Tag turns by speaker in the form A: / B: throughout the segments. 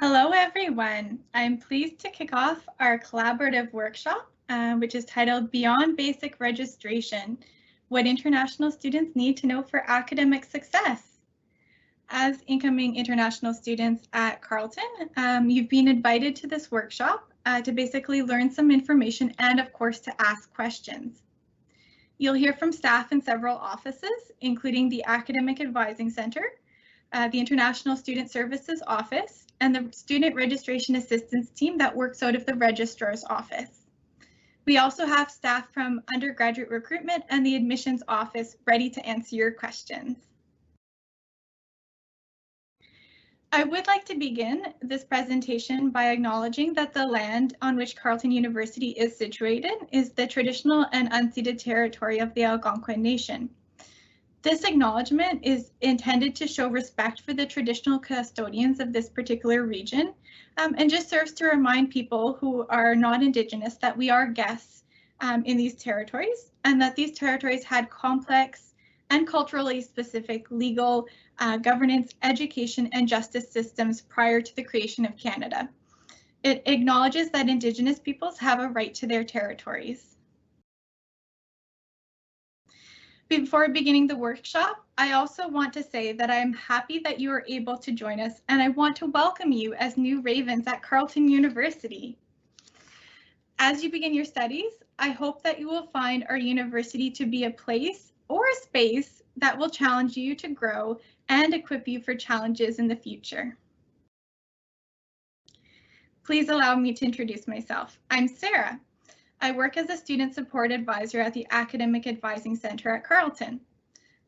A: Hello, everyone. I'm pleased to kick off our collaborative workshop, which is titled Beyond Basic Registration, What International Students Need to Know for Academic Success. As incoming international students at Carleton, you've been invited to this workshop to basically learn some information and, of course, to ask questions. You'll hear from staff in several offices, including the Academic Advising Center, the International Student Services Office, and the Student Registration Assistance Team that works out of the Registrar's Office. We also have staff from Undergraduate Recruitment and the Admissions Office ready to answer your questions. I would like to begin this presentation by acknowledging that the land on which Carleton University is situated is the traditional and unceded territory of the Algonquin Nation. This acknowledgement is intended to show respect for the traditional custodians of this particular region and just serves to remind people who are not Indigenous that we are guests in these territories and that these territories had complex and culturally specific legal, governance, education, and justice systems prior to the creation of Canada. It acknowledges that Indigenous peoples have a right to their territories. Before beginning the workshop, I also want to say that I am happy that you are able to join us, and I want to welcome you as new Ravens at Carleton University. As you begin your studies, I hope that you will find our university to be a place or a space that will challenge you to grow and equip you for challenges in the future. Please allow me to introduce myself. I'm Sarah. I work as a student support advisor at the Academic Advising Center at Carleton.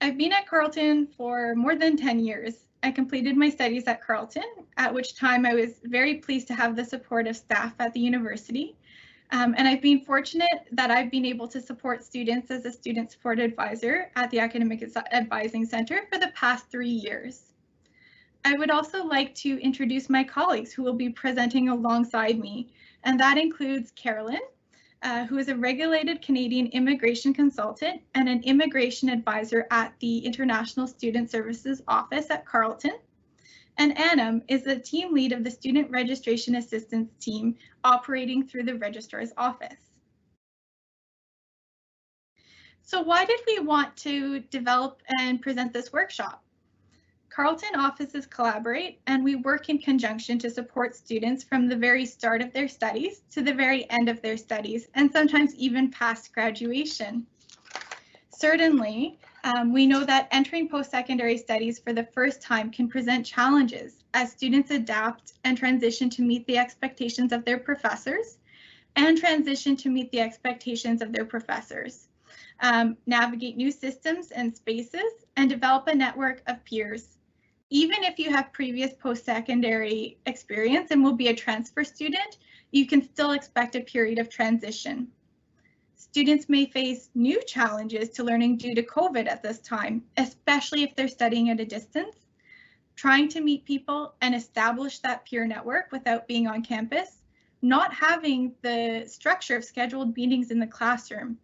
A: I've been at Carleton for more than 10 years. I completed my studies at Carleton, at which time I was very pleased to have the support of staff at the university. And I've been fortunate that I've been able to support students as a student support advisor at the Academic Advising Center for the past 3 years. I would also like to introduce my colleagues who will be presenting alongside me, and that includes Carolyn, who is a regulated Canadian immigration consultant and an immigration advisor at the International Student Services Office at Carleton. And Annam is the team lead of the Student Registration Assistance Team operating through the Registrar's Office. So why did we want to develop and present this workshop? Carleton offices collaborate and we work in conjunction to support students from the very start of their studies to the very end of their studies, and sometimes even past graduation. Certainly, we know that entering post-secondary studies for the first time can present challenges as students adapt and transition to meet the expectations of their professors and transition to meet the expectations of their professors, navigate new systems and spaces, and develop a network of peers. Even if you have previous post-secondary experience and will be a transfer student, you can still expect a period of transition. Students may face new challenges to learning due to COVID at this time, especially if they're studying at a distance, trying to meet people and establish that peer network without being on campus, not having the structure of scheduled meetings in the classroom,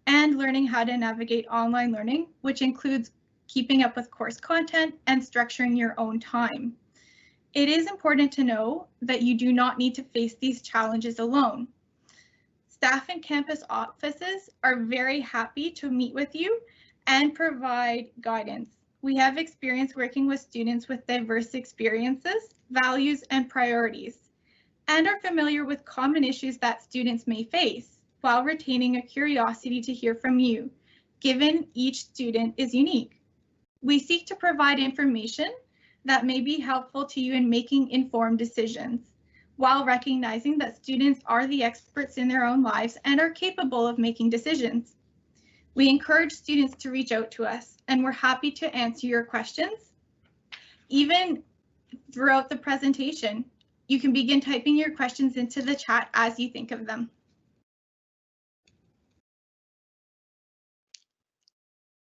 A: and learning how to navigate online learning, which includes keeping up with course content and structuring your own time. It is important to know that you do not need to face these challenges alone. Staff and campus offices are very happy to meet with you and provide guidance. We have experience working with students with diverse experiences, values, and priorities, and are familiar with common issues that students may face while retaining a curiosity to hear from you, given each student is unique. We seek to provide information that may be helpful to you in making informed decisions, while recognizing that students are the experts in their own lives and are capable of making decisions. We encourage students to reach out to us, and we're happy to answer your questions. Even throughout the presentation, you can begin typing your questions into the chat as you think of them.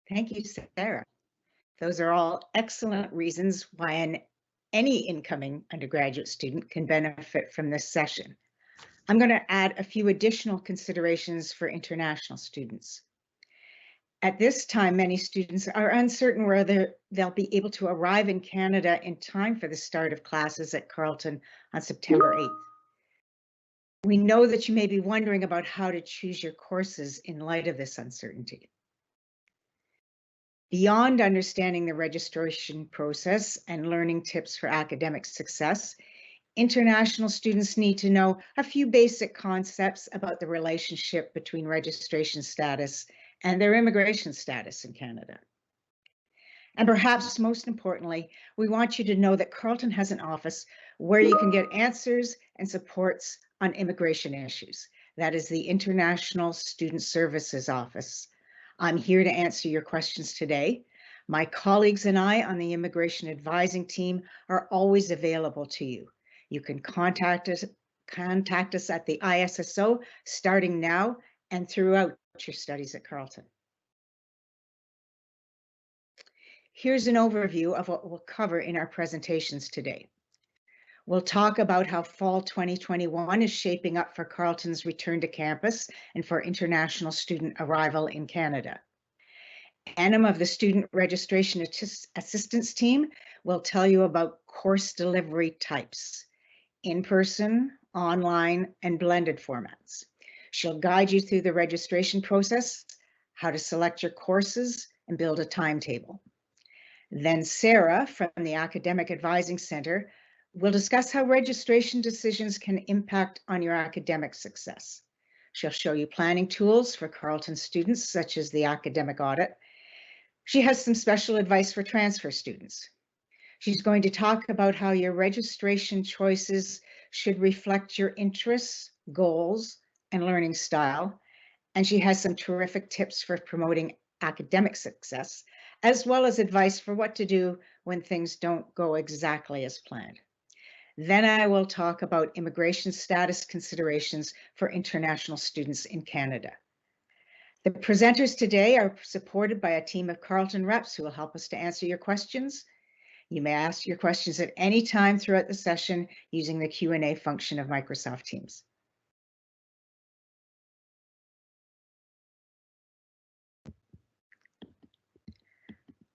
B: Thank you, Sarah. Those are all excellent reasons why any incoming undergraduate student can benefit from this session. I'm going to add a few additional considerations for international students. At this time, many students are uncertain whether they'll be able to arrive in Canada in time for the start of classes at Carleton on September 8th. We know that you may be wondering about how to choose your courses in light of this uncertainty. Beyond understanding the registration process and learning tips for academic success, international students need to know a few basic concepts about the relationship between registration status and their immigration status in Canada. And perhaps most importantly, we want you to know that Carleton has an office where you can get answers and supports on immigration issues. That is the International Student Services Office. I'm here to answer your questions today. My colleagues and I on the immigration advising team are always available to you. You can contact us at the ISSO starting now and throughout your studies at Carleton. Here's an overview of what we'll cover in our presentations today. We'll talk about how fall 2021 is shaping up for Carleton's return to campus and for international student arrival in Canada. Annam of the Student Registration Assistance Team will tell you about course delivery types, in-person, online, and blended formats. She'll guide you through the registration process, how to select your courses, and build a timetable. Then Sarah from the Academic Advising Center will discuss how registration decisions can impact on your academic success. She'll show you planning tools for Carleton students, such as the academic audit. She has some special advice for transfer students. She's going to talk about how your registration choices should reflect your interests, goals, and learning style. And she has some terrific tips for promoting academic success, as well as advice for what to do when things don't go exactly as planned. Then I will talk about immigration status considerations for international students in Canada. The presenters today are supported by a team of Carleton reps who will help us to answer your questions. You may ask your questions at any time throughout the session using the Q&A function of Microsoft Teams.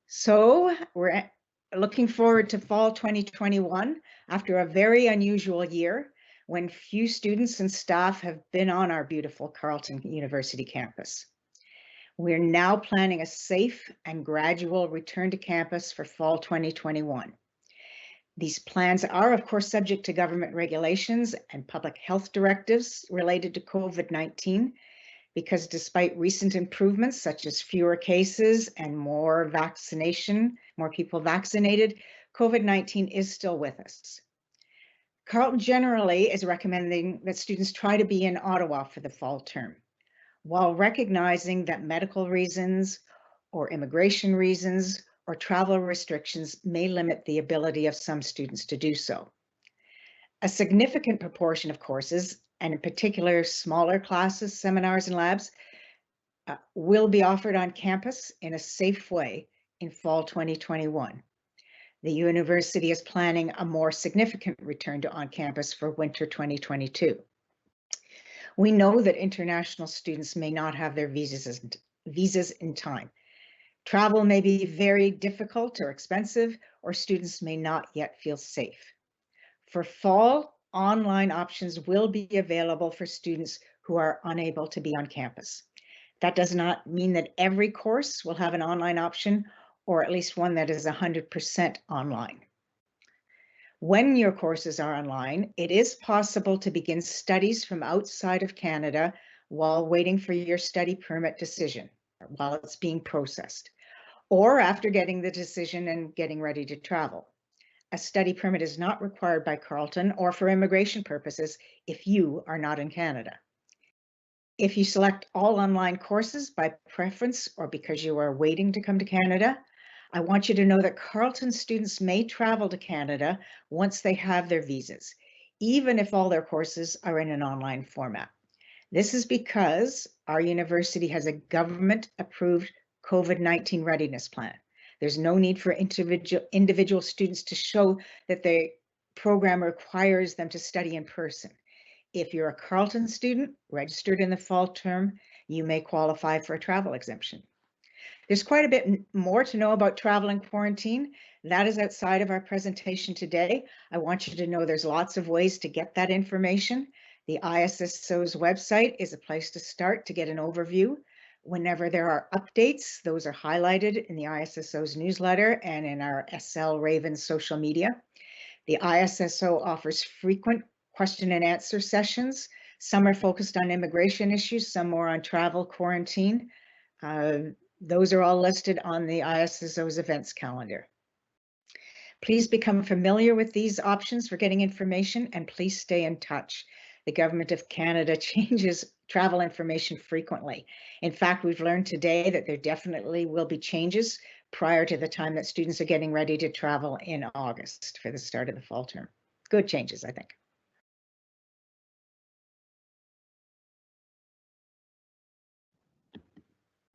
B: So we're looking forward to fall 2021 after a very unusual year when few students and staff have been on our beautiful Carleton University campus. We're now planning a safe and gradual return to campus for fall 2021. These plans are, of course, subject to government regulations and public health directives related to COVID-19, because despite recent improvements such as fewer cases and more people vaccinated, COVID-19 is still with us. Carleton generally is recommending that students try to be in Ottawa for the fall term, while recognizing that medical reasons or immigration reasons or travel restrictions may limit the ability of some students to do so. A significant proportion of courses, and in particular smaller classes, seminars, and labs, will be offered on campus in a safe way in fall 2021. The university is planning a more significant return to on-campus for winter 2022. We know that international students may not have their visas in time. Travel may be very difficult or expensive, or students may not yet feel safe. For fall, online options will be available for students who are unable to be on campus. That does not mean that every course will have an online option, or at least one that is 100% online. When your courses are online, it is possible to begin studies from outside of Canada while waiting for your study permit decision, while it's being processed, or after getting the decision and getting ready to travel. A study permit is not required by Carleton or for immigration purposes if you are not in Canada. If you select all online courses by preference or because you are waiting to come to Canada, I want you to know that Carleton students may travel to Canada once they have their visas, even if all their courses are in an online format. This is because our university has a government-approved COVID-19 readiness plan. There's no need for individual students to show that the program requires them to study in person. If you're a Carleton student registered in the fall term, you may qualify for a travel exemption. There's quite a bit more to know about travel and quarantine. That is outside of our presentation today. I want you to know there's lots of ways to get that information. The ISSO's website is a place to start to get an overview. Whenever there are updates, those are highlighted in the ISSO's newsletter and in our SL Raven social media. The ISSO offers frequent question and answer sessions. Some are focused on immigration issues, some more on travel quarantine. Those are all listed on the ISSO's events calendar. Please become familiar with these options for getting information, and please stay in touch. The Government of Canada changes travel information frequently. In fact, we've learned today that there definitely will be changes prior to the time that students are getting ready to travel in August for the start of the fall term. Good changes, I think.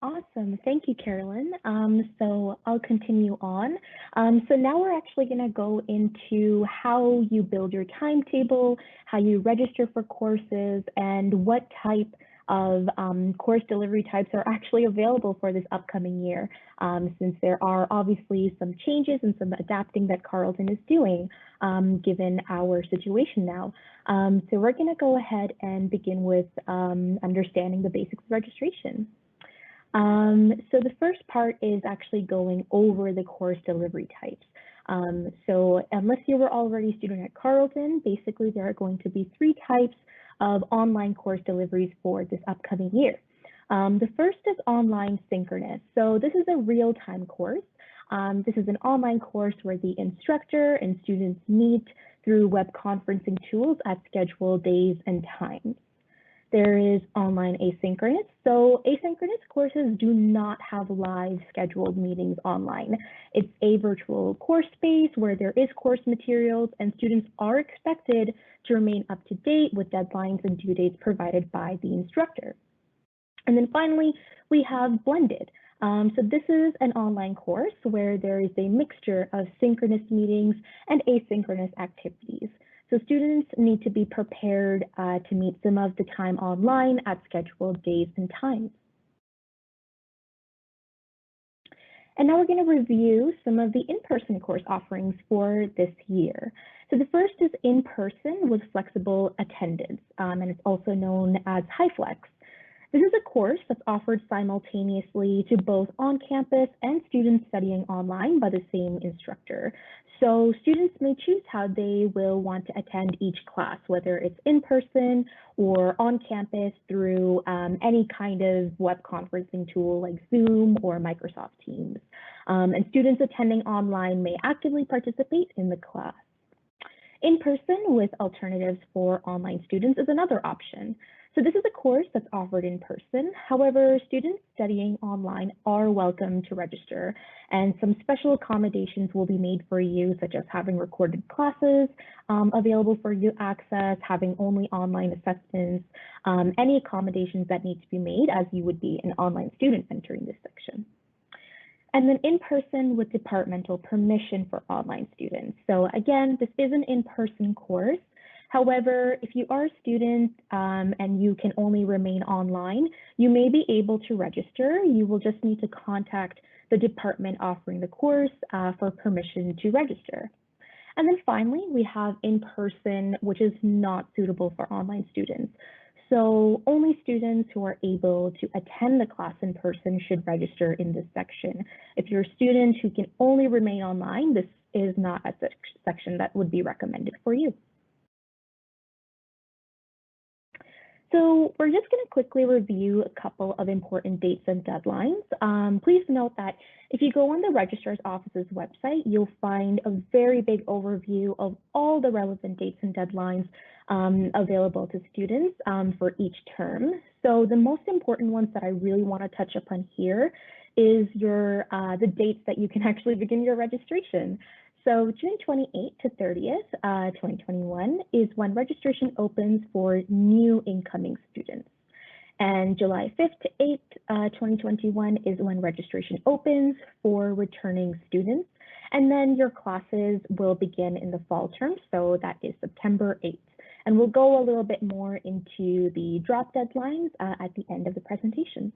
C: Awesome. Thank you, Carolyn. So I'll continue on. So now we're actually going to go into how you build your timetable, how you register for courses, and what type of course delivery types are actually available for this upcoming year, since there are obviously some changes and some adapting that Carleton is doing, given our situation now. So we're going to go ahead and begin with understanding the basics of registration. So the first part is actually going over the course delivery types. So unless you were already a student at Carleton, basically there are going to be 3 types of online course deliveries for this upcoming year. The first is online synchronous. So this is a real-time course. This is an online course where the instructor and students meet through web conferencing tools at scheduled days and times. There is online asynchronous. So asynchronous courses do not have live scheduled meetings online. It's a virtual course space where there is course materials and students are expected to remain up to date with deadlines and due dates provided by the instructor. And then finally, we have blended. So this is an online course where there is a mixture of synchronous meetings and asynchronous activities. So students need to be prepared to meet some of the time online at scheduled days and times. And now we're going to review some of the in-person course offerings for this year. So the first is in-person with flexible attendance, and it's also known as HighFlex. This is a course that's offered simultaneously to both on-campus and students studying online by the same instructor. So students may choose how they will want to attend each class, whether it's in person or on campus through any kind of web conferencing tool like Zoom or Microsoft Teams. And students attending online may actively participate in the class. In person with alternatives for online students is another option. So this is a course that's offered in person. However, students studying online are welcome to register, and some special accommodations will be made for you, such as having recorded classes available for you to access, having only online assessments, any accommodations that need to be made as you would be an online student entering this section. And then in person with departmental permission for online students. So again, this is an in-person course. However, if you are a student and you can only remain online, you may be able to register. You will just need to contact the department offering the course for permission to register. And then finally, we have in-person, which is not suitable for online students. So only students who are able to attend the class in person should register in this section. If you're a student who can only remain online, this is not a section that would be recommended for you. So we're just going to quickly review a couple of important dates and deadlines. Please note that if you go on the Registrar's Office's website, you'll find a very big overview of all the relevant dates and deadlines available to students for each term. So the most important ones that I really want to touch upon here is the dates that you can actually begin your registration. So June 28th to 30th, 2021 is when registration opens for new incoming students. And July 5th to 8th, 2021 is when registration opens for returning students. And then your classes will begin in the fall term, so that is September 8th. And we'll go a little bit more into the drop deadlines at the end of the presentation.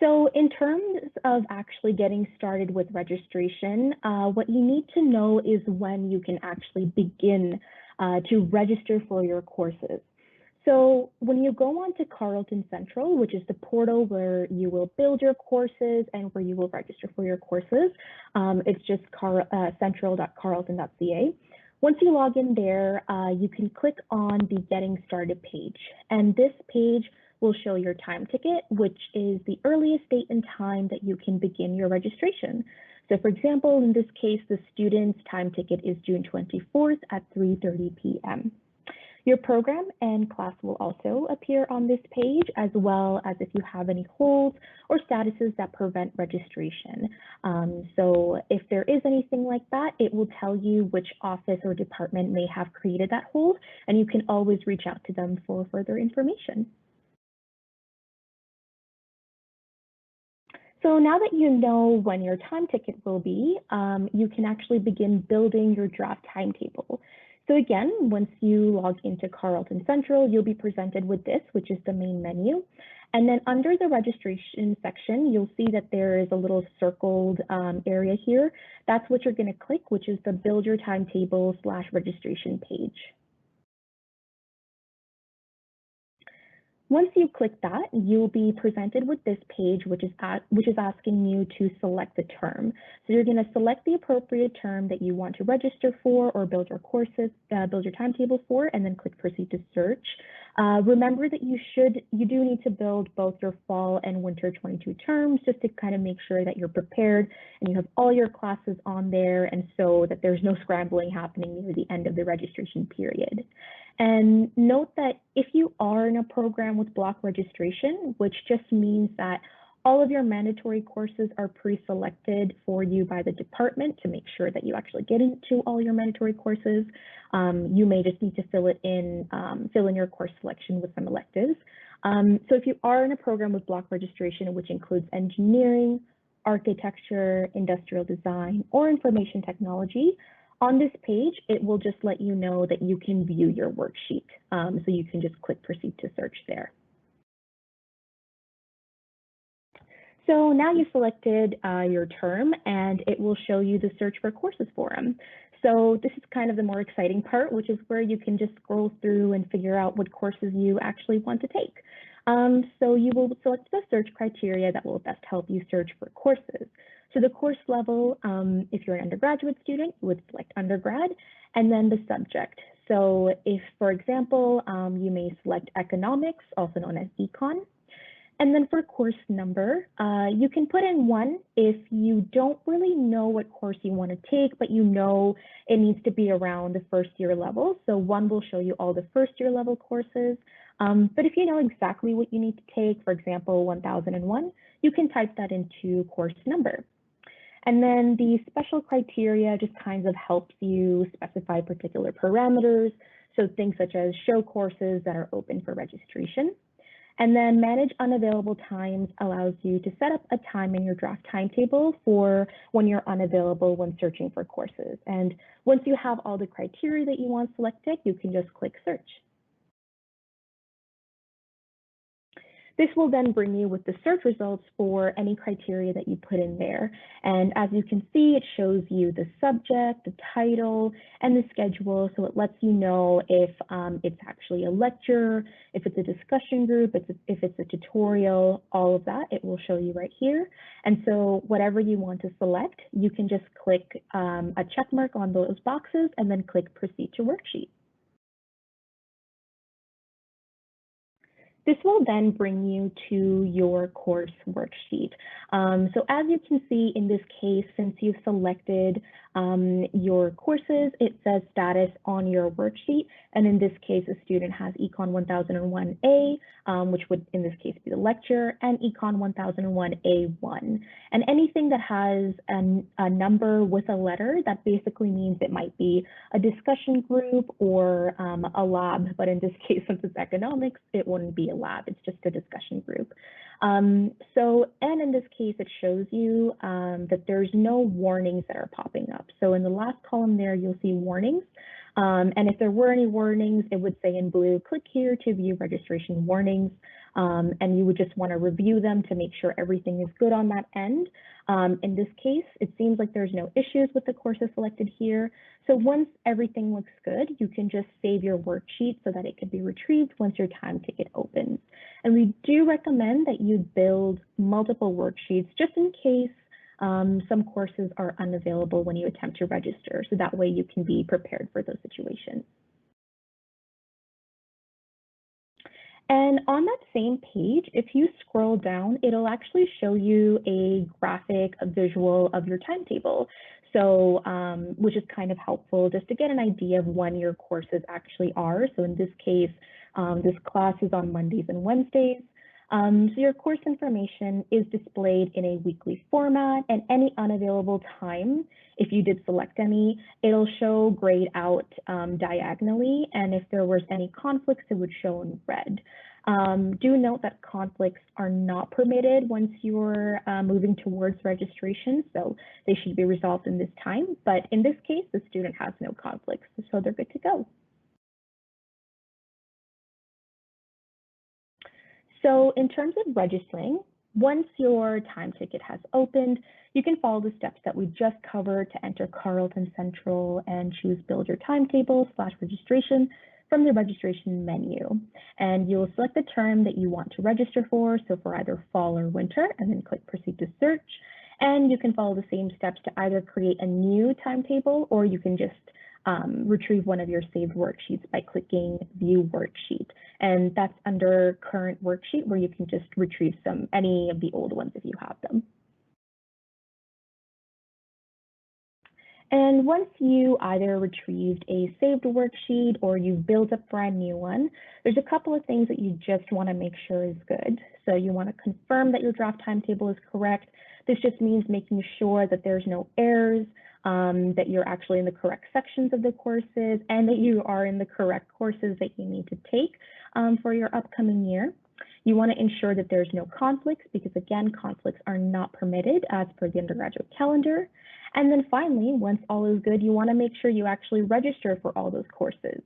C: So in terms of actually getting started with registration, what you need to know is when you can actually begin to register for your courses. So when you go on to Carleton Central, which is the portal where you will build your courses and where you will register for your courses, it's just central.carleton.ca. Once you log in there, you can click on the Getting Started page. And this page will show your time ticket, which is the earliest date and time that you can begin your registration. So for example, in this case, the student's time ticket is June 24th at 3:30 p.m. Your program and class will also appear on this page, as well as if you have any holds or statuses that prevent registration. So if there is anything like that, it will tell you which office or department may have created that hold, and you can always reach out to them for further information. So now that you know when your time ticket will be, you can actually begin building your draft timetable. So again, once you log into Carleton Central, you'll be presented with this, which is the main menu. And then under the registration section, you'll see that there is a little circled area here. That's what you're going to click, which is the Build Your Timetable /registration page. Once you click that, you'll be presented with this page, which is asking you to select the term. So you're going to select the appropriate term that you want to register for or build your courses, build your timetable for, and then click Proceed to Search. Remember that you do need to build both your fall and winter 22 terms, just to kind of make sure that you're prepared and you have all your classes on there, and so that there's no scrambling happening near the end of the registration period. And note that if you are in a program with block registration, which just means that all of your mandatory courses are pre-selected for you by the department to make sure that you actually get into all your mandatory courses, you may just need to fill in your course selection with some electives. So if you are in a program with block registration, which includes engineering, architecture, industrial design, or information technology, on this page, it will just let you know that you can view your worksheet. So you can just click Proceed to Search there. So now you've selected your term, and it will show you the Search for Courses forum. So this is kind of the more exciting part, which is where you can just scroll through and figure out what courses you actually want to take. So you will select the search criteria that will best help you search for courses. So the course level, if you're an undergraduate student, you would select undergrad, and then the subject. So if, for example, you may select economics, also known as econ. And then for course number, you can put in 1 if you don't really know what course you want to take, but you know it needs to be around the first year level. So 1 will show you all the first year level courses. But if you know exactly what you need to take, for example, 1001, you can type that into course number. And then the special criteria just kind of helps you specify particular parameters. So things such as show courses that are open for registration. And then manage unavailable times allows you to set up a time in your draft timetable for when you're unavailable when searching for courses. And once you have all the criteria that you want selected, you can just click search. This will then bring you with the search results for any criteria that you put in there. And as you can see, it shows you the subject, the title, and the schedule. So it lets you know if it's actually a lecture, if it's a discussion group, if it's a tutorial, all of that, it will show you right here. And so whatever you want to select, you can just click a check mark on those boxes and then click Proceed to Worksheet. This will then bring you to your course worksheet. So as you can see in this case, since you've selected your courses, it says status on your worksheet. And in this case, a student has Econ 1001A, which would in this case be the lecture, and Econ 1001A1. And anything that has a number with a letter, that basically means it might be a discussion group or a lab. But in this case, since it's economics, it wouldn't be a lab, it's just a discussion group. And in this case, it shows you that there's no warnings that are popping up. So in the last column there, you'll see warnings. And if there were any warnings, it would say in blue, click here to view registration warnings. And you would just want to review them to make sure everything is good on that end. In this case, it seems like there's no issues with the courses selected here. So once everything looks good, you can just save your worksheet so that it can be retrieved once your time ticket opens. And we do recommend that you build multiple worksheets just in case some courses are unavailable when you attempt to register. So that way you can be prepared for those situations. And on that same page, if you scroll down, it'll actually show you a graphic, a visual of your timetable. So, which is kind of helpful just to get an idea of when your courses actually are. So in this case, this class is on Mondays and Wednesdays. So your course information is displayed in a weekly format, and any unavailable time, if you did select any, it'll show grayed out diagonally, and if there was any conflicts, it would show in red. Do note that conflicts are not permitted once you're moving towards registration, so they should be resolved in this time, but in this case, the student has no conflicts, so they're good to go. So in terms of registering, once your time ticket has opened, you can follow the steps that we just covered to enter Carleton Central and choose Build Your Timetable /registration from the registration menu. And you'll select the term that you want to register for, so for either fall or winter, and then click Proceed to Search. And you can follow the same steps to either create a new timetable, or you can just retrieve one of your saved worksheets by clicking View Worksheet. And that's under Current Worksheet, where you can just retrieve any of the old ones if you have them. And once you either retrieved a saved worksheet or you've built a brand new one, there's a couple of things that you just want to make sure is good. So you want to confirm that your draft timetable is correct. This just means making sure that there's no errors, that you're actually in the correct sections of the courses, and that you are in the correct courses that you need to take for your upcoming year. You want to ensure that there's no conflicts, because again, conflicts are not permitted as per the undergraduate calendar. And then finally, once all is good, you want to make sure you actually register for all those courses.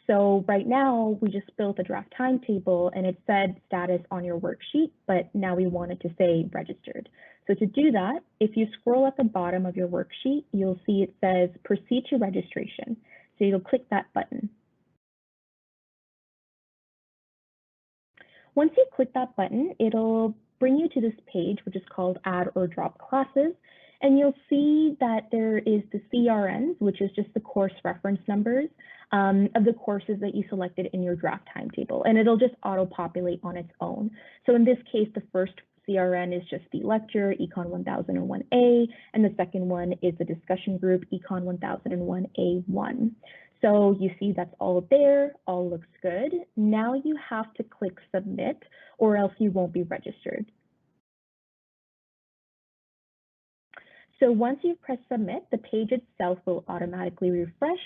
C: So right now, we just built a draft timetable and it said status on your worksheet, but now we want it to say registered. So to do that, if you scroll at the bottom of your worksheet, you'll see it says proceed to registration. So you'll click that button. Once you click that button, it'll bring you to this page, which is called Add or Drop Classes. And you'll see that there is the CRNs, which is just the course reference numbers of the courses that you selected in your draft timetable. And it'll just auto-populate on its own. So in this case, the first CRN is just the lecture, Econ 1001A, and the second one is the discussion group, Econ 1001A1. So you see that's all there, all looks good. Now you have to click submit or else you won't be registered. So once you've pressed submit, the page itself will automatically refresh.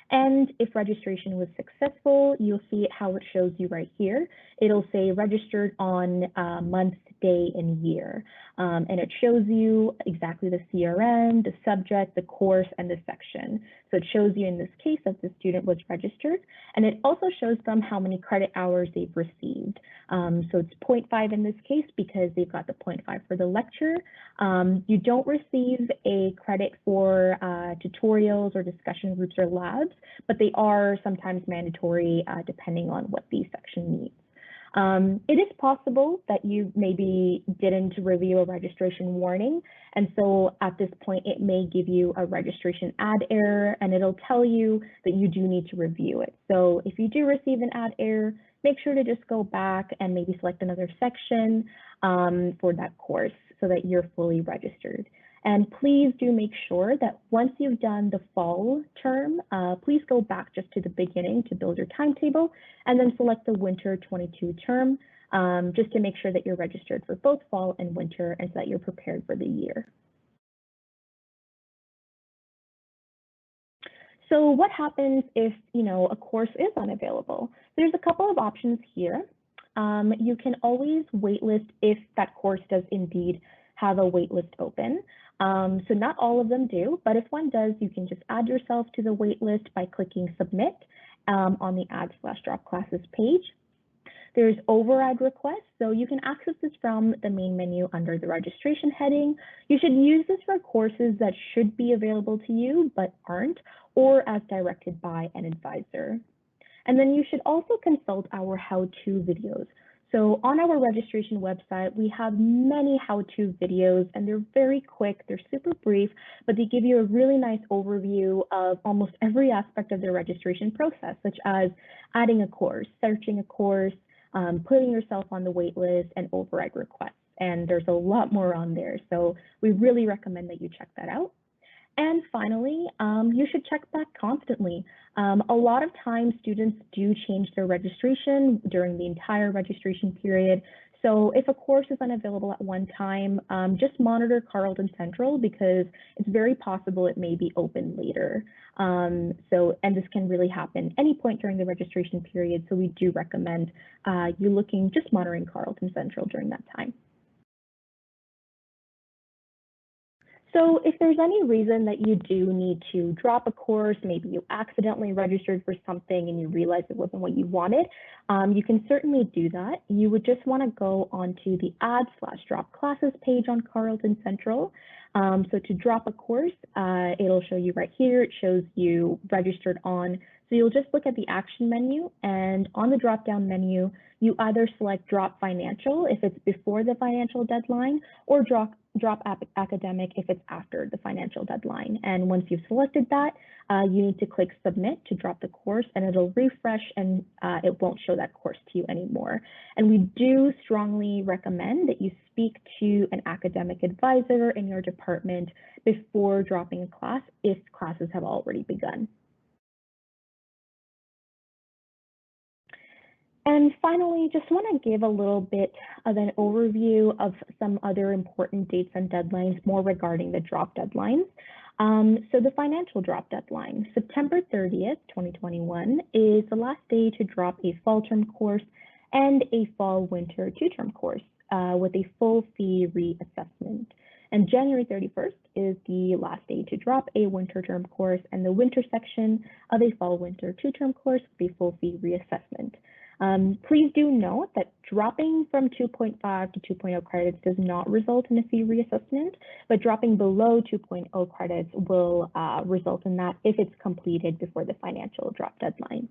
C: And if registration was successful, you'll see how it shows you right here. It'll say registered on month, day, and year. And it shows you exactly the CRN, the subject, the course, and the section. So it shows you in this case that the student was registered. And it also shows them how many credit hours they've received. So it's 0.5 in this case because they've got the 0.5 for the lecture. You don't receive a credit for tutorials or discussion groups or labs, but they are sometimes mandatory depending on what the section needs. It is possible that you maybe didn't review a registration warning, and so at this point it may give you a registration add error, and it'll tell you that you do need to review it. So if you do receive an add error, make sure to just go back and maybe select another section for that course so that you're fully registered. And please do make sure that once you've done the fall term, please go back just to the beginning to build your timetable and then select the winter 22 term just to make sure that you're registered for both fall and winter and so that you're prepared for the year. So what happens if, a course is unavailable? There's a couple of options here. You can always waitlist if that course does indeed have a waitlist open. So not all of them do, but if one does, you can just add yourself to the waitlist by clicking submit on the add/drop classes page. There's override requests, so you can access this from the main menu under the registration heading. You should use this for courses that should be available to you but aren't, or as directed by an advisor. And then you should also consult our how-to videos. So on our registration website, we have many how-to videos, and they're very quick, they're super brief, but they give you a really nice overview of almost every aspect of the registration process, such as adding a course, searching a course, putting yourself on the wait list, and override requests. And there's a lot more on there. So we really recommend that you check that out. And finally, you should check back constantly. A lot of times students do change their registration during the entire registration period. So if a course is unavailable at one time, just monitor Carleton Central because it's very possible it may be open later. And this can really happen any point during the registration period. So we do recommend you just monitoring Carleton Central during that time. So if there's any reason that you do need to drop a course, maybe you accidentally registered for something and you realized it wasn't what you wanted, you can certainly do that. You would just want to go onto the add/drop classes page on Carleton Central. So to drop a course, it'll show you right here. It shows you registered on. So you'll just look at the action menu, and on the drop-down menu, you either select drop financial if it's before the financial deadline, or drop academic if it's after the financial deadline. And once you've selected that, you need to click submit to drop the course, and it'll refresh, and it won't show that course to you anymore. And we do strongly recommend that you speak to an academic advisor in your department before dropping a class if classes have already begun. And finally, just want to give a little bit of an overview of some other important dates and deadlines more regarding the drop deadlines. So the financial drop deadline, September 30th, 2021, is the last day to drop a fall term course and a fall/winter 2-term course with a full fee reassessment. And January 31st is the last day to drop a winter term course and the winter section of a fall/winter 2-term course with a full fee reassessment. Please do note that dropping from 2.5 to 2.0 credits does not result in a fee reassessment, but dropping below 2.0 credits will result in that if it's completed before the financial drop deadline.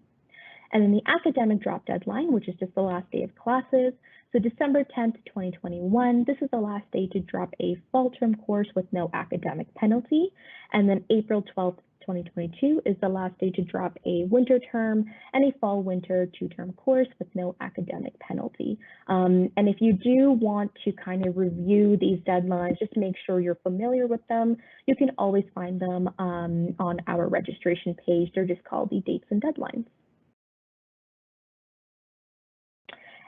C: And then the academic drop deadline, which is just the last day of classes. So December 10th, 2021, this is the last day to drop a fall term course with no academic penalty. And then April 12th, 2022 is the last day to drop a winter term and a fall/winter 2-term course with no academic penalty. And if you do want to kind of review these deadlines, just make sure you're familiar with them, you can always find them on our registration page. They're just called the dates and deadlines.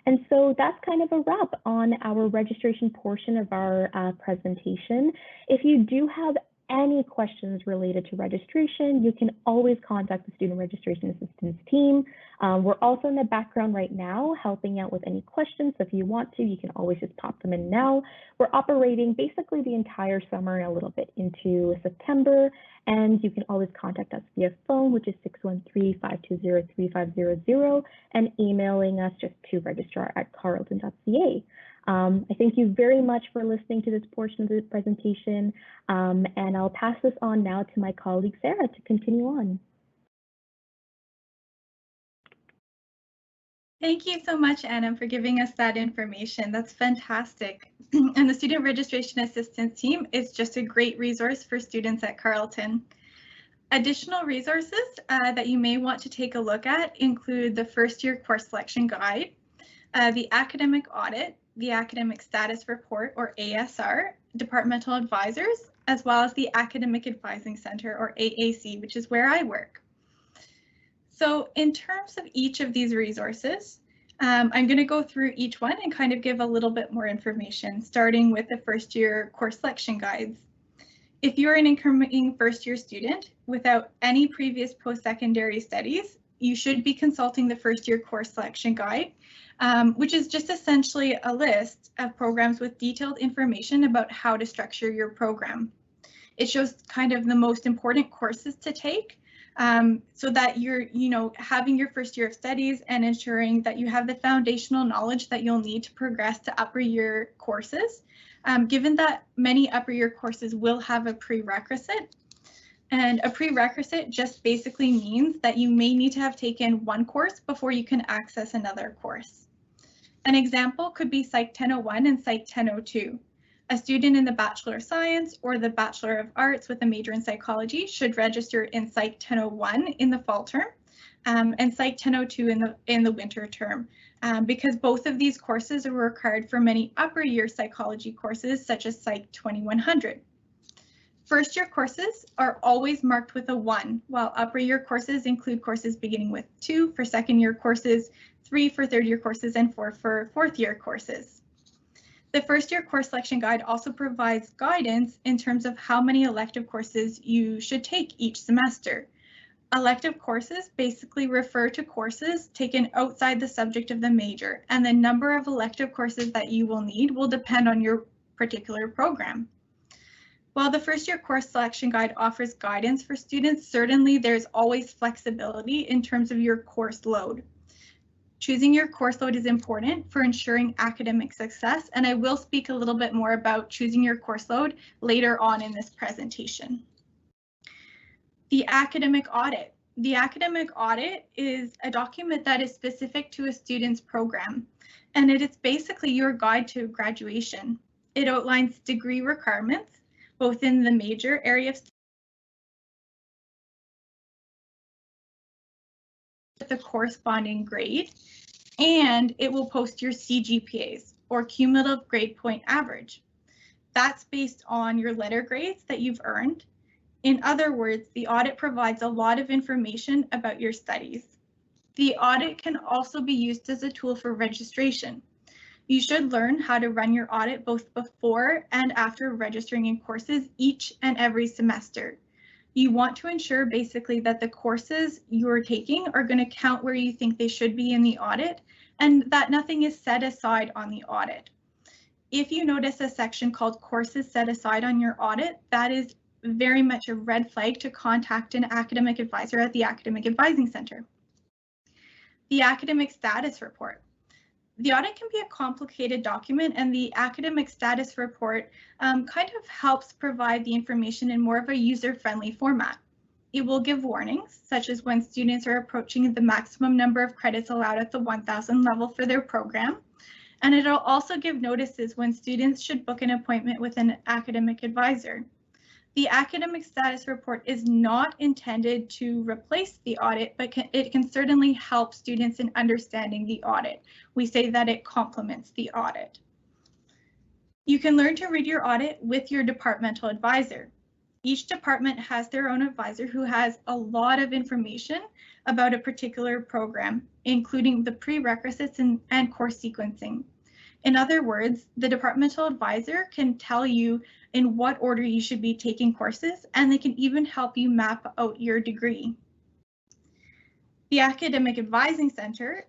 C: And so that's kind of a wrap on our registration portion of our presentation. If you do have any questions related to registration, you can always contact the Student Registration Assistance team. We're also in the background right now helping out with any questions. So if you want to, you can always just pop them in now. We're operating basically the entire summer and a little bit into September. And you can always contact us via phone, which is 613-520-3500, and emailing us just to registrar@carleton.ca. I thank you very much for listening to this portion of the presentation, and I'll pass this on now to my colleague Sarah to continue on.
A: Thank you so much, Anna, for giving us that information. That's fantastic. And the Student Registration Assistance team is just a great resource for students at Carleton. Additional resources that you may want to take a look at include the first year course selection guide, the academic audit, the Academic Status Report, or ASR, departmental advisors, as well as the Academic Advising Center, or AAC, which is where I work. So in terms of each of these resources, I'm going to go through each one and kind of give a little bit more information, starting with the first year course selection guides. If you're an incoming first year student without any previous post-secondary studies, you should be consulting the first year course selection guide, which is just essentially a list of programs with detailed information about how to structure your program. It shows kind of the most important courses to take, so that you're, having your first year of studies and ensuring that you have the foundational knowledge that you'll need to progress to upper year courses, given that many upper year courses will have a prerequisite. And a prerequisite just basically means that you may need to have taken one course before you can access another course. An example could be Psych 1001 and Psych 1002. A student in the Bachelor of Science or the Bachelor of Arts with a major in psychology should register in Psych 1001 in the fall term, and Psych 1002 in the winter term, because both of these courses are required for many upper year psychology courses such as Psych 2100. First year courses are always marked with a 1, while upper year courses include courses beginning with 2 for second year courses, 3 for third year courses, and 4 for fourth year courses. The first year course selection guide also provides guidance in terms of how many elective courses you should take each semester. Elective courses basically refer to courses taken outside the subject of the major, and the number of elective courses that you will need will depend on your particular program. While the first year course selection guide offers guidance for students, certainly there's always flexibility in terms of your course load. Choosing your course load is important for ensuring academic success, and I will speak a little bit more about choosing your course load later on in this presentation. The academic audit. The academic audit is a document that is specific to a student's program, and it is basically your guide to graduation. It outlines degree requirements, both in the major area of the corresponding grade, and it will post your CGPAs, or cumulative grade point average. That's based on your letter grades that you've earned. In other words, the audit provides a lot of information about your studies. The audit can also be used as a tool for registration. You should learn how to run your audit both before and after registering in courses each and every semester. You want to ensure basically that the courses you're taking are going to count where you think they should be in the audit, and that nothing is set aside on the audit. If you notice a section called courses set aside on your audit, that is very much a red flag to contact an academic advisor at the Academic Advising Center. The academic status report. The audit can be a complicated document, and the academic status report kind of helps provide the information in more of a user-friendly format. It will give warnings, such as when students are approaching the maximum number of credits allowed at the 1000 level for their program, and it'll also give notices when students should book an appointment with an academic advisor. The academic status report is not intended to replace the audit, but it can certainly help students in understanding the audit. We say that it complements the audit. You can learn to read your audit with your departmental advisor. Each department has their own advisor who has a lot of information about a particular program, including the prerequisites and course sequencing. In other words, the departmental advisor can tell you in what order you should be taking courses, and they can even help you map out your degree. The Academic Advising Center,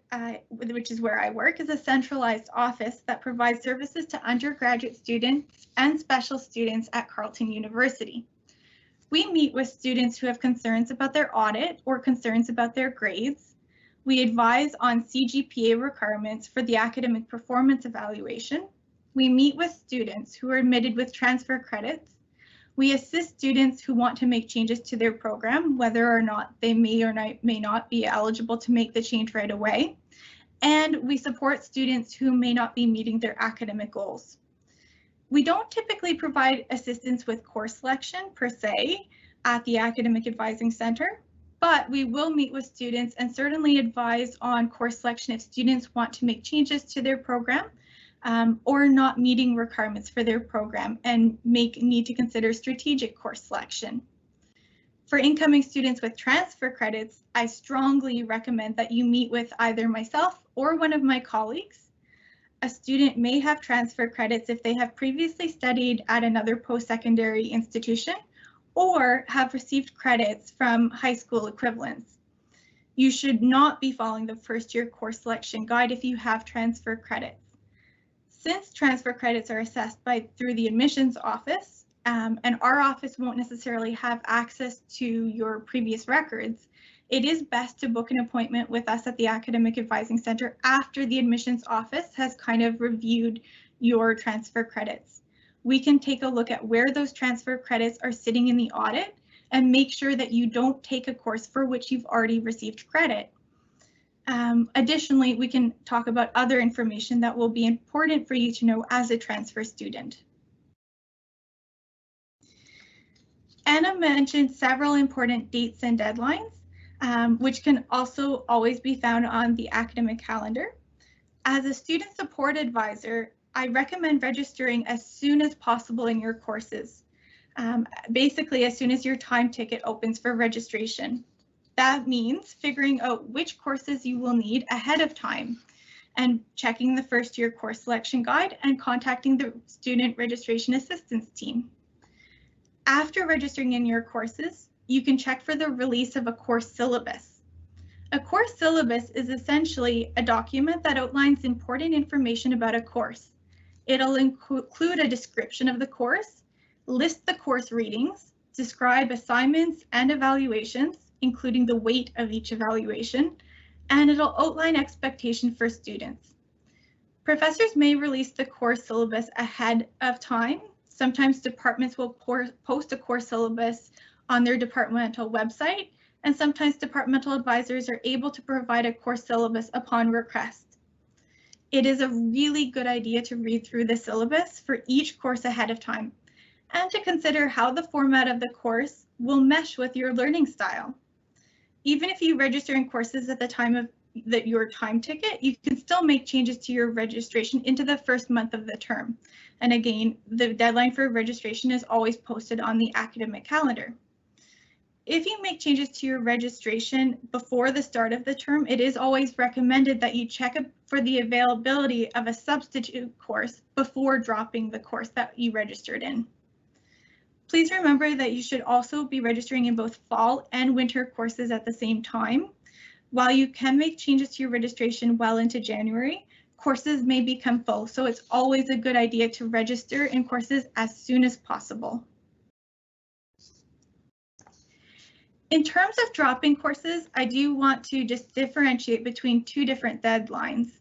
A: which is where I work, is a centralized office that provides services to undergraduate students and special students at Carleton University. We meet with students who have concerns about their audit or concerns about their grades. We advise on CGPA requirements for the academic performance evaluation. We meet with students who are admitted with transfer credits. We assist students who want to make changes to their program, whether or not they may or may not be eligible to make the change right away. And we support students who may not be meeting their academic goals. We don't typically provide assistance with course selection per se at the Academic Advising Center, but we will meet with students and certainly advise on course selection if students want to make changes to their program or not meeting requirements for their program and need to consider strategic course selection. For incoming students with transfer credits, I strongly recommend that you meet with either myself or one of my colleagues. A student may have transfer credits if they have previously studied at another post-secondary institution or have received credits from high school equivalents. You should not be following the first year course selection guide if you have transfer credits. Since transfer credits are assessed through the admissions office, and our office won't necessarily have access to your previous records, it is best to book an appointment with us at the Academic Advising Center after the admissions office has kind of reviewed your transfer credits. We can take a look at where those transfer credits are sitting in the audit and make sure that you don't take a course for which you've already received credit. Additionally, we can talk about other information that will be important for you to know as a transfer student. Anna mentioned several important dates and deadlines, which can also always be found on the academic calendar. As a student support advisor, I recommend registering as soon as possible in your courses, basically as soon as your time ticket opens for registration. That means figuring out which courses you will need ahead of time and checking the first year course selection guide and contacting the student registration assistance team. After registering in your courses, you can check for the release of a course syllabus. A course syllabus is essentially a document that outlines important information about a course. It'll include a description of the course, list the course readings, describe assignments and evaluations, including the weight of each evaluation, and it'll outline expectation for students. Professors may release the course syllabus ahead of time. Sometimes departments will post a course syllabus on their departmental website, and sometimes departmental advisors are able to provide a course syllabus upon request. It is a really good idea to read through the syllabus for each course ahead of time and to consider how the format of the course will mesh with your learning style. Even if you register in courses at the time of your time ticket, you can still make changes to your registration into the first month of the term. And again, the deadline for registration is always posted on the academic calendar. If you make changes to your registration before the start of the term, it is always recommended that you check for the availability of a substitute course before dropping the course that you registered in. Please remember that you should also be registering in both fall and winter courses at the same time. While you can make changes to your registration well into January, courses may become full, so it's always a good idea to register in courses as soon as possible. In terms of dropping courses, I do want to just differentiate between two different deadlines.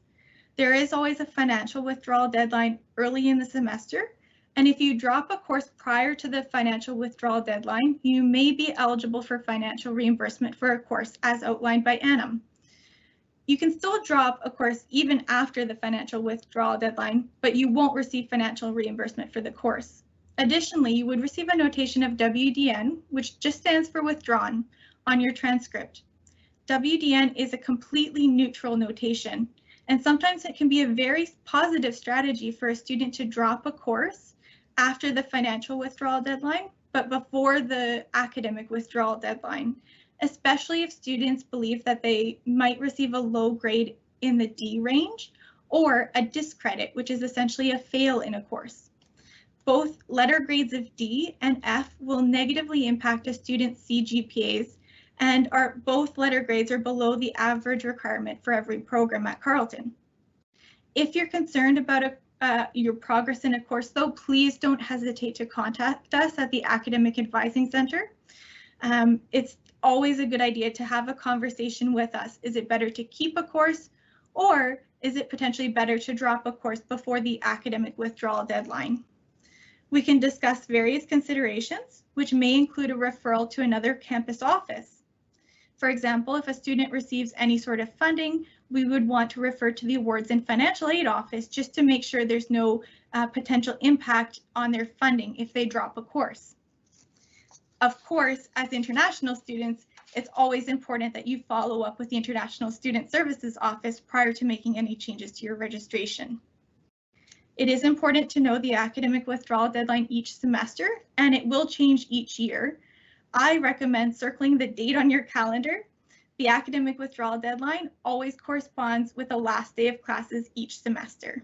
A: There is always a financial withdrawal deadline early in the semester, and if you drop a course prior to the financial withdrawal deadline, you may be eligible for financial reimbursement for a course as outlined by Anna. You can still drop a course even after the financial withdrawal deadline, but you won't receive financial reimbursement for the course. Additionally, you would receive a notation of WDN, which just stands for withdrawn, on your transcript. WDN is a completely neutral notation, and sometimes it can be a very positive strategy for a student to drop a course after the financial withdrawal deadline, but before the academic withdrawal deadline, especially if students believe that they might receive a low grade in the D range or a discredit, which is essentially a fail in a course. Both letter grades of D and F will negatively impact a student's CGPAs, and both letter grades are below the average requirement for every program at Carleton. If you're concerned about your progress in a course, though, please don't hesitate to contact us at the Academic Advising Center. It's always a good idea to have a conversation with us. Is it better to keep a course, or is it potentially better to drop a course before the academic withdrawal deadline? We can discuss various considerations, which may include a referral to another campus office. For example, if a student receives any sort of funding, we would want to refer to the Awards and Financial Aid Office just to make sure there's no potential impact on their funding if they drop a course. Of course, as international students, it's always important that you follow up with the International Student Services Office prior to making any changes to your registration. It is important to know the academic withdrawal deadline each semester, and it will change each year. I recommend circling the date on your calendar. The academic withdrawal deadline always corresponds with the last day of classes each semester.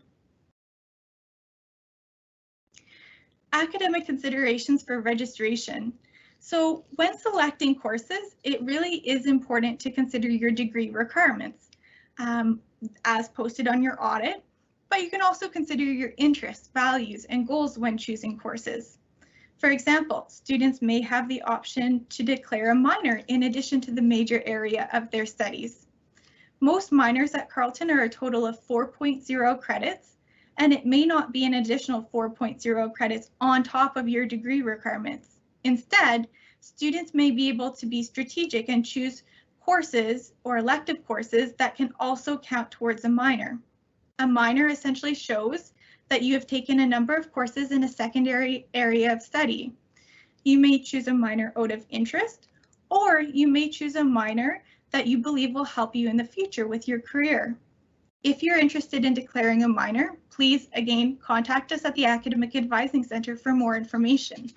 A: Academic considerations for registration. So when selecting courses, it really is important to consider your degree requirements as posted on your audit, but you can also consider your interests, values, and goals when choosing courses. For example, students may have the option to declare a minor in addition to the major area of their studies. Most minors at Carleton are a total of 4.0 credits, and it may not be an additional 4.0 credits on top of your degree requirements. Instead, students may be able to be strategic and choose courses or elective courses that can also count towards a minor. A minor essentially shows that you have taken a number of courses in a secondary area of study. You may choose a minor out of interest, or you may choose a minor that you believe will help you in the future with your career. If you're interested in declaring a minor, please again contact us at the Academic Advising Center for more information.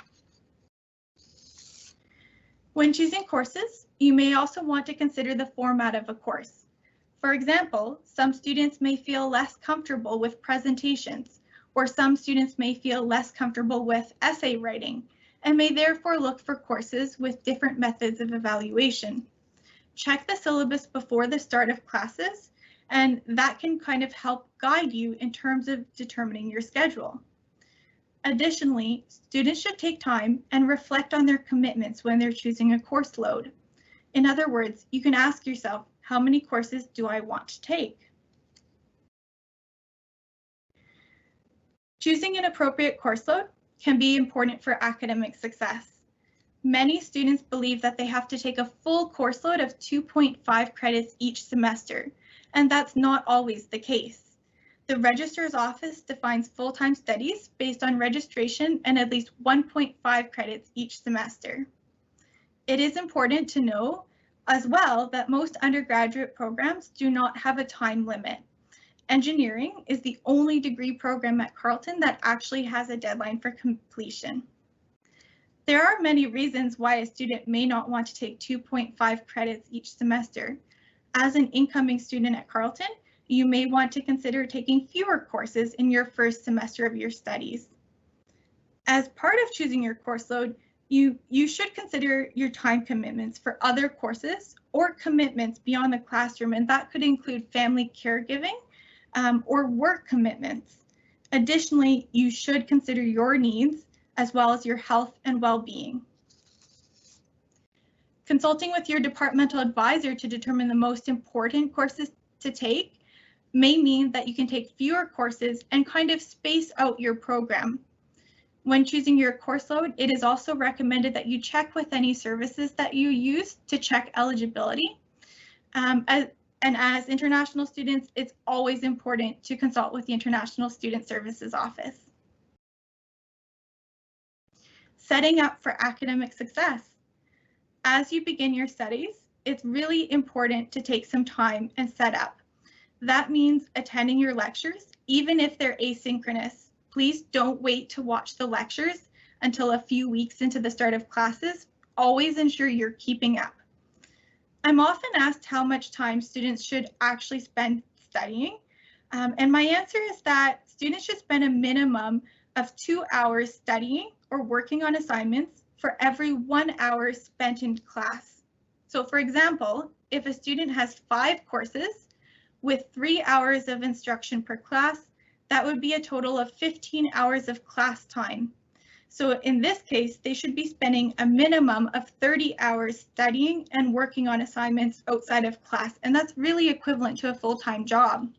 A: When choosing courses, you may also want to consider the format of a course. For example, some students may feel less comfortable with presentations, or some students may feel less comfortable with essay writing, and may therefore look for courses with different methods of evaluation. Check the syllabus before the start of classes, and that can kind of help guide you in terms of determining your schedule. Additionally, students should take time and reflect on their commitments when they're choosing a course load. In other words, you can ask yourself, how many courses do I want to take? Choosing an appropriate course load can be important for academic success. Many students believe that they have to take a full course load of 2.5 credits each semester, and that's not always the case. The Registrar's Office defines full-time studies based on registration and at least 1.5 credits each semester. It is important to know as well that most undergraduate programs do not have a time limit. Engineering is the only degree program at Carleton that actually has a deadline for completion. There are many reasons why a student may not want to take 2.5 credits each semester. As an incoming student at Carleton, you may want to consider taking fewer courses in your first semester of your studies. As part of choosing your course load, you should consider your time commitments for other courses or commitments beyond the classroom, and that could include family caregiving or work commitments. Additionally, you should consider your needs as well as your health and well-being. Consulting with your departmental advisor to determine the most important courses to take may mean that you can take fewer courses and kind of space out your program. When choosing your course load, it is also recommended that you check with any services that you use to check eligibility. As international students, it's always important to consult with the International Student Services Office. Setting up for academic success. As you begin your studies, it's really important to take some time and set up. That means attending your lectures, even if they're asynchronous. Please don't wait to watch the lectures until a few weeks into the start of classes. Always ensure you're keeping up. I'm often asked how much time students should actually spend studying, and my answer is that students should spend a minimum of 2 hours studying or working on assignments for every 1 hour spent in class. So for example, if a student has 5 courses with 3 hours of instruction per class, that would be a total of 15 hours of class time. So in this case, they should be spending a minimum of 30 hours studying and working on assignments outside of class, and that's really equivalent to a full-time job.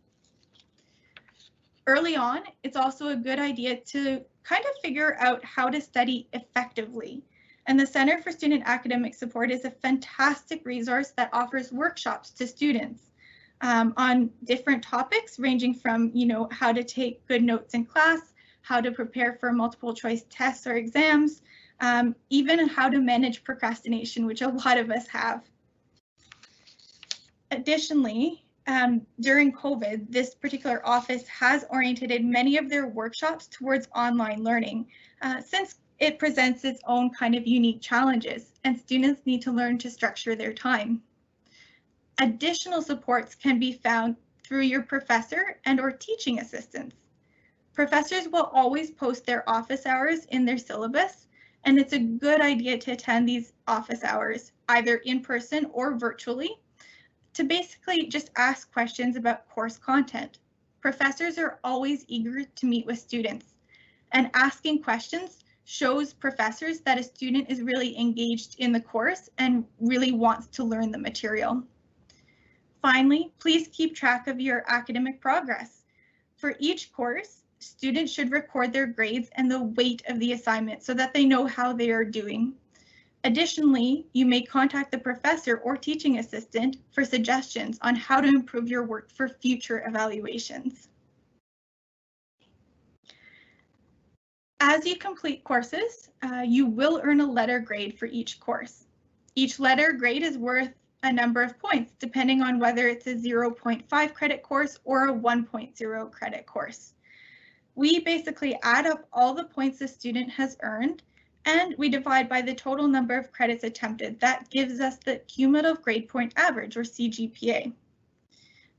A: Early on, it's also a good idea to kind of figure out how to study effectively. And the Center for Student Academic Support is a fantastic resource that offers workshops to students on different topics, ranging from, how to take good notes in class, how to prepare for multiple choice tests or exams, even how to manage procrastination, which a lot of us have. Additionally, during COVID, this particular office has oriented many of their workshops towards online learning, since it presents its own kind of unique challenges, and students need to learn to structure their time. Additional supports can be found through your professor and/or teaching assistants. Professors will always post their office hours in their syllabus, and it's a good idea to attend these office hours, either in person or virtually, to basically just ask questions about course content. Professors are always eager to meet with students, and asking questions shows professors that a student is really engaged in the course and really wants to learn the material. Finally, please keep track of your academic progress. For each course, students should record their grades and the weight of the assignment so that they know how they are doing. Additionally, you may contact the professor or teaching assistant for suggestions on how to improve your work for future evaluations. As you complete courses, you will earn a letter grade for each course. Each letter grade is worth a number of points, depending on whether it's a 0.5 credit course or a 1.0 credit course. We basically add up all the points the student has earned, and we divide by the total number of credits attempted. That gives us the cumulative grade point average, or CGPA.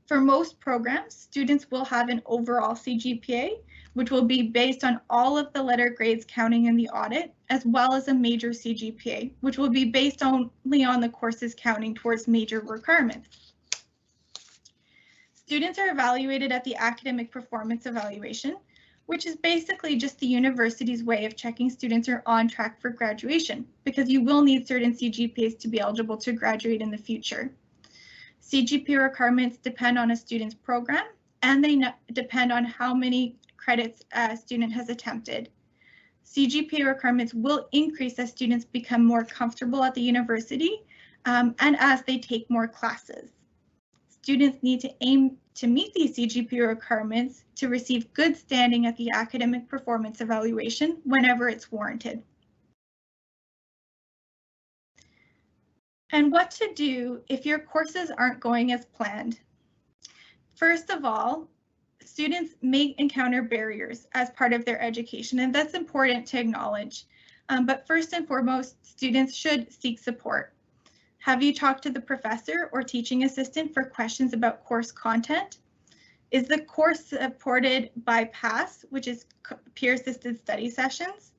A: For most programs, students will have an overall CGPA, which will be based on all of the letter grades counting in the audit, as well as a major CGPA, which will be based only on the courses counting towards major requirements. Students are evaluated at the academic performance evaluation, which is basically just the university's way of checking students are on track for graduation, because you will need certain CGPAs to be eligible to graduate in the future. CGPA requirements depend on a student's program, and they depend on how many credits a student has attempted. CGPA requirements will increase as students become more comfortable at the university and as they take more classes. Students need to aim to meet these CGPA requirements to receive good standing at the academic performance evaluation whenever it's warranted. And what to do if your courses aren't going as planned. First of all, students may encounter barriers as part of their education, and that's important to acknowledge. But first and foremost, students should seek support. Have you talked to the professor or teaching assistant for questions about course content? Is the course supported by PASS, which is peer-assisted study sessions?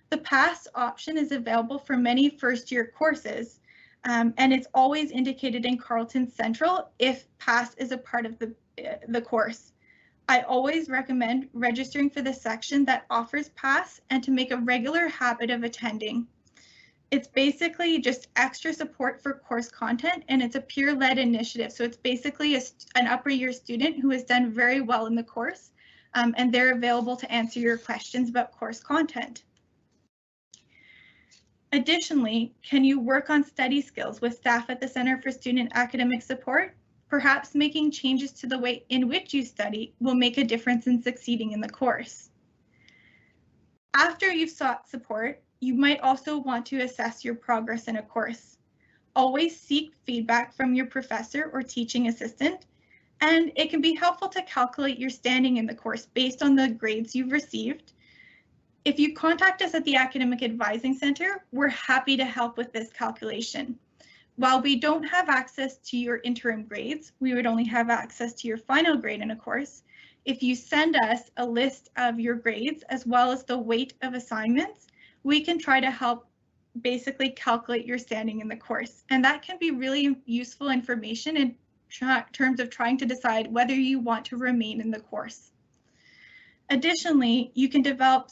A: The PASS option is available for many first-year courses, and it's always indicated in Carleton Central if PASS is a part of the course. I always recommend registering for the section that offers PASS and to make a regular habit of attending. It's basically just extra support for course content, and it's a peer-led initiative. So it's basically an upper year student who has done very well in the course, and they're available to answer your questions about course content. Additionally, can you work on study skills with staff at the Center for Student Academic Support? Perhaps making changes to the way in which you study will make a difference in succeeding in the course. After you've sought support, you might also want to assess your progress in a course. Always seek feedback from your professor or teaching assistant, and it can be helpful to calculate your standing in the course based on the grades you've received. If you contact us at the Academic Advising Center, we're happy to help with this calculation. While we don't have access to your interim grades, we would only have access to your final grade in a course. If you send us a list of your grades as well as the weight of assignments, we can try to help basically calculate your standing in the course. And that can be really useful information in terms of trying to decide whether you want to remain in the course. Additionally, you can develop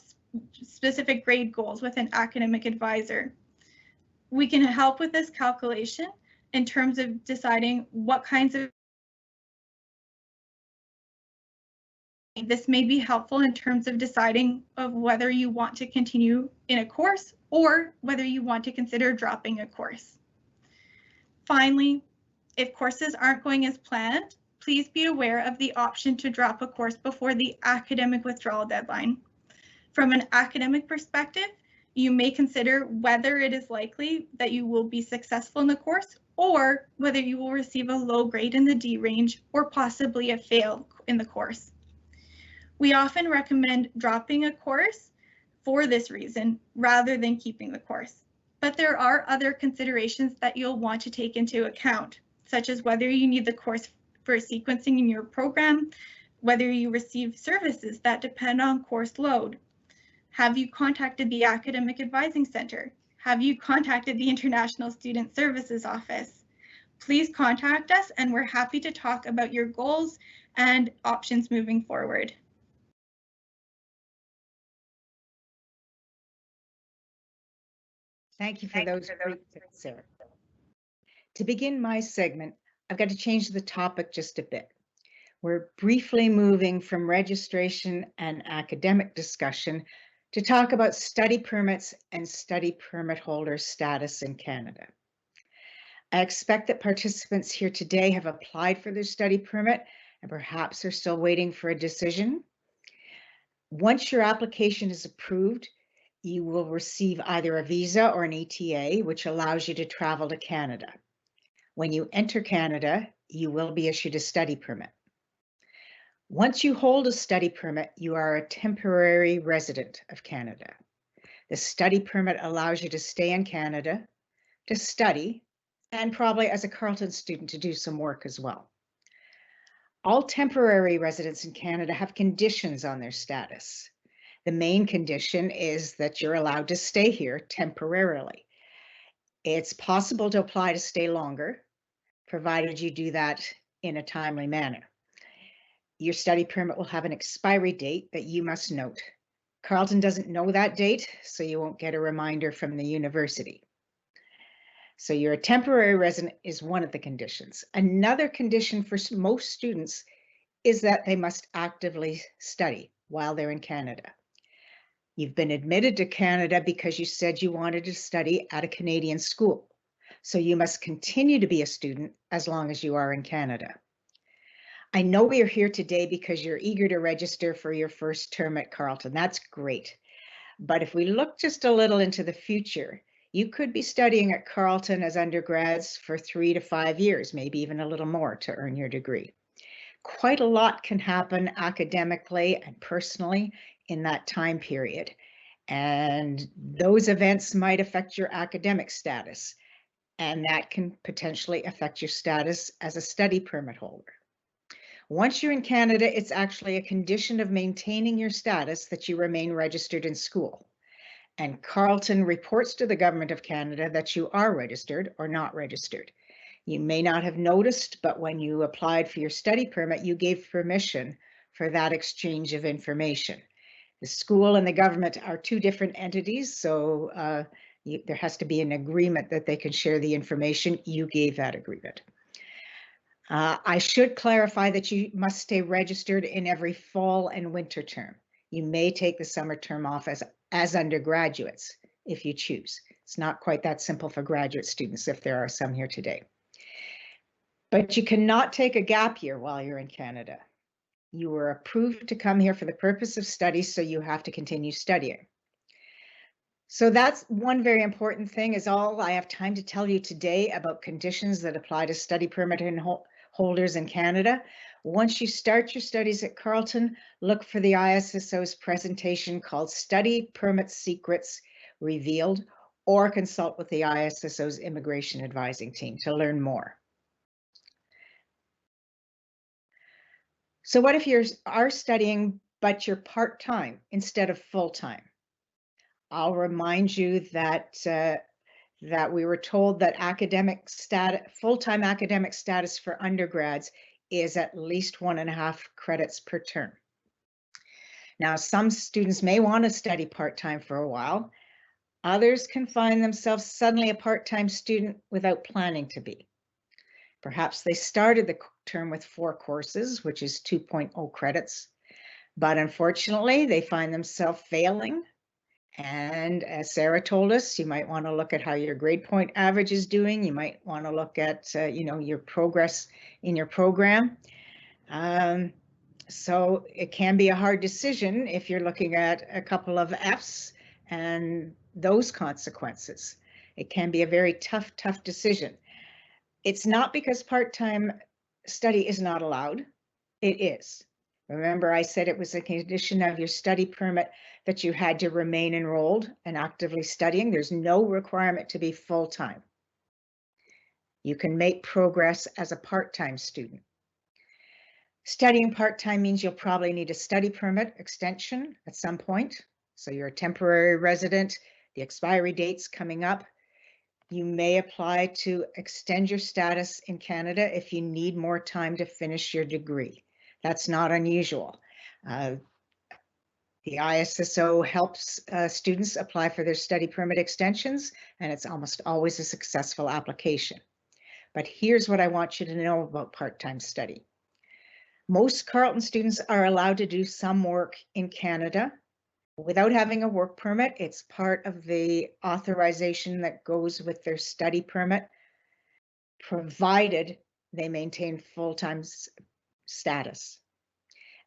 A: specific grade goals with an academic advisor. We can help with this calculation in terms of deciding what kinds of. This may be helpful in terms of deciding of whether you want to continue in a course or whether you want to consider dropping a course. Finally, if courses aren't going as planned, please be aware of the option to drop a course before the academic withdrawal deadline. From an academic perspective, you may consider whether it is likely that you will be successful in the course or whether you will receive a low grade in the D range or possibly a fail in the course. We often recommend dropping a course for this reason rather than keeping the course. But there are other considerations that you'll want to take into account, such as whether you need the course for sequencing in your program, whether you receive services that depend on course load. Have you contacted the Academic Advising Center? Have you contacted the International Student Services Office? Please contact us and we're happy to talk about your goals and options moving forward.
B: Thank you for those great tips, Sarah. To begin my segment, I've got to change the topic just a bit. We're briefly moving from registration and academic discussion to talk about study permits and study permit holder status in Canada. I expect that participants here today have applied for their study permit and perhaps are still waiting for a decision. Once your application is approved, you will receive either a visa or an ETA, which allows you to travel to Canada. When you enter Canada, you will be issued a study permit. Once you hold a study permit, you are a temporary resident of Canada. The study permit allows you to stay in Canada, to study, and probably as a Carleton student to do some work as well. All temporary residents in Canada have conditions on their status. The main condition is that you're allowed to stay here temporarily. It's possible to apply to stay longer, provided you do that in a timely manner. Your study permit will have an expiry date that you must note. Carleton doesn't know that date, so you won't get a reminder from the university. So you're a temporary resident is one of the conditions. Another condition for most students is that they must actively study while they're in Canada. You've been admitted to Canada because you said you wanted to study at a Canadian school. So you must continue to be a student as long as you are in Canada. I know we are here today because you're eager to register for your first term at Carleton. That's great. But if we look just a little into the future, you could be studying at Carleton as undergrads for 3 to 5 years, maybe even a little more to earn your degree. Quite a lot can happen academically and personally in that time period. And those events might affect your academic status, and that can potentially affect your status as a study permit holder. Once you're in Canada, it's actually a condition of maintaining your status that you remain registered in school. And Carleton reports to the Government of Canada that you are registered or not registered. You may not have noticed, but when you applied for your study permit, you gave permission for that exchange of information. The school and the government are two different entities, so there has to be an agreement that they can share the information. You gave that agreement. I should clarify that you must stay registered in every fall and winter term. You may take the summer term off as undergraduates if you choose. It's not quite that simple for graduate students if there are some here today. But you cannot take a gap year while you're in Canada. You were approved to come here for the purpose of study, so you have to continue studying. So that's one very important thing is all I have time to tell you today about conditions that apply to study permit holders in Canada. Once you start your studies at Carleton, look for the ISSO's presentation called Study Permit Secrets Revealed, or consult with the ISSO's Immigration Advising Team to learn more. So what if you are studying, but you're part-time instead of full-time? I'll remind you that we were told that full-time academic status for undergrads is at least 1.5 credits per term. Now, some students may want to study part-time for a while. Others can find themselves suddenly a part-time student without planning to be. Perhaps they started the term with 4 courses, which is 2.0 credits, but unfortunately they find themselves failing. And as Sarah told us, you might want to look at how your grade point average is doing. You might want to look at, your progress in your program. So it can be a hard decision if you're looking at a couple of Fs and those consequences. It can be a very tough decision. It's not because part-time study is not allowed. It is. Remember, I said it was a condition of your study permit that you had to remain enrolled and actively studying. There's no requirement to be full-time. You can make progress as a part-time student. Studying part-time means you'll probably need a study permit extension at some point. So you're a temporary resident, the expiry date's coming up. You may apply to extend your status in Canada if you need more time to finish your degree. That's not unusual. The ISSO helps students apply for their study permit extensions, and it's almost always a successful application. But here's what I want you to know about part-time study. Most Carleton students are allowed to do some work in Canada without having a work permit. It's part of the authorization that goes with their study permit, provided they maintain full-time status.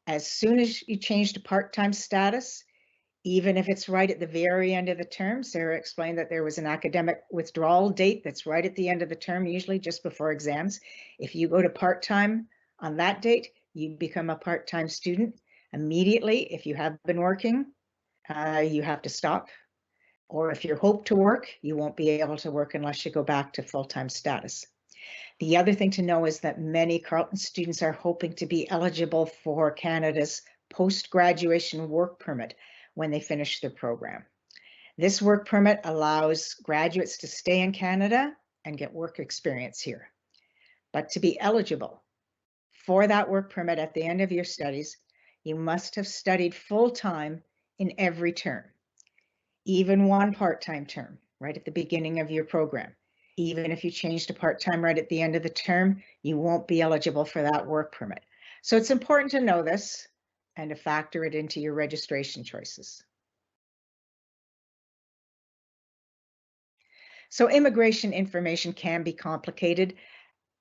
B: As soon as you change to part-time status, even if it's right at the very end of the term, Sarah explained that there was an academic withdrawal date that's right at the end of the term, usually just before exams. If you go to part-time on that date, you become a part-time student immediately. If you have been working, you have to stop. Or if you hope to work, you won't be able to work unless you go back to full-time status. The other thing to know is that many Carleton students are hoping to be eligible for Canada's post-graduation work permit when they finish their program. This work permit allows graduates to stay in Canada and get work experience here. But to be eligible for that work permit at the end of your studies, you must have studied full-time in every term, even one part-time term right at the beginning of your program. Even if you change to part-time right at the end of the term, you won't be eligible for that work permit. So it's important to know this and to factor it into your registration choices. So immigration information can be complicated.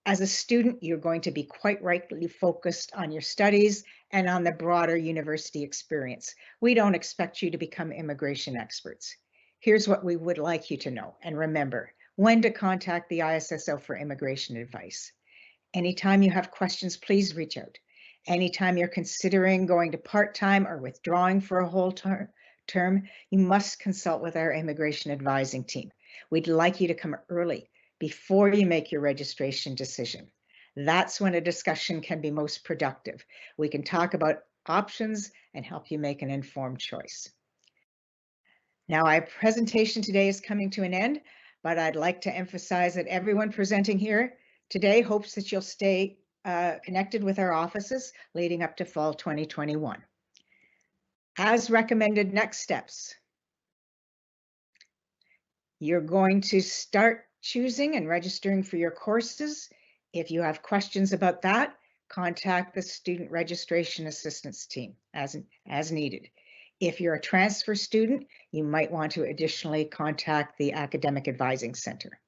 B: As a student, you're going to be quite rightly focused on your studies and on the broader university experience. We don't expect you to become immigration experts. Here's what we would like you to know and remember: when to contact the ISSO for immigration advice. Anytime you have questions, please reach out. Anytime you're considering going to part-time or withdrawing for a whole term, you must consult with our immigration advising team. We'd like you to come early before you make your registration decision. That's when a discussion can be most productive. We can talk about options and help you make an informed choice. Now, our presentation today is coming to an end, but I'd like to emphasize that everyone presenting here today hopes that you'll stay connected with our offices leading up to fall 2021. As recommended, next steps. You're going to start choosing and registering for your courses. If you have questions about that, contact the Student Registration Assistance team as needed. If you're a transfer student, you might want to additionally contact the Academic Advising Center.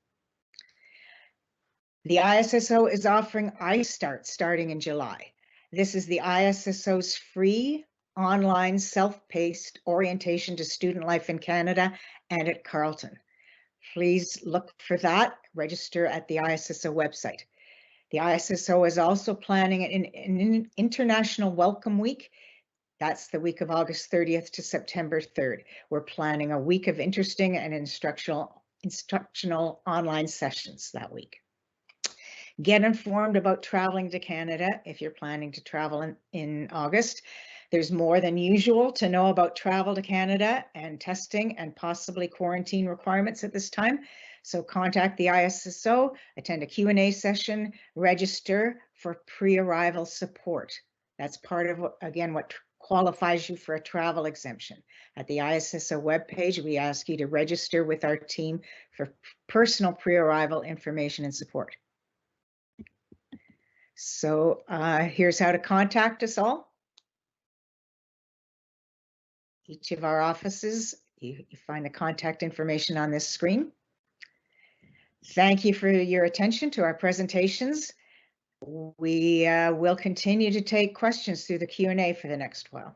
B: The ISSO is offering iStart starting in July. This is the ISSO's free online self-paced orientation to student life in Canada and at Carleton. Please look for that. Register at the ISSO website. The ISSO is also planning an International Welcome Week. That's the week of August 30th to September 3rd. We're planning a week of interesting and instructional online sessions that week. Get informed about traveling to Canada if you're planning to travel in August. There's more than usual to know about travel to Canada and testing and possibly quarantine requirements at this time. So contact the ISSO, attend a Q&A session, register for pre-arrival support. That's part of, again, what qualifies you for a travel exemption. At the ISSO webpage, we ask you to register with our team for personal pre-arrival information and support. So here's how to contact us all. Each of our offices, you find the contact information on this screen. Thank you for your attention to our presentations. We will continue to take questions through the Q&A for the next while.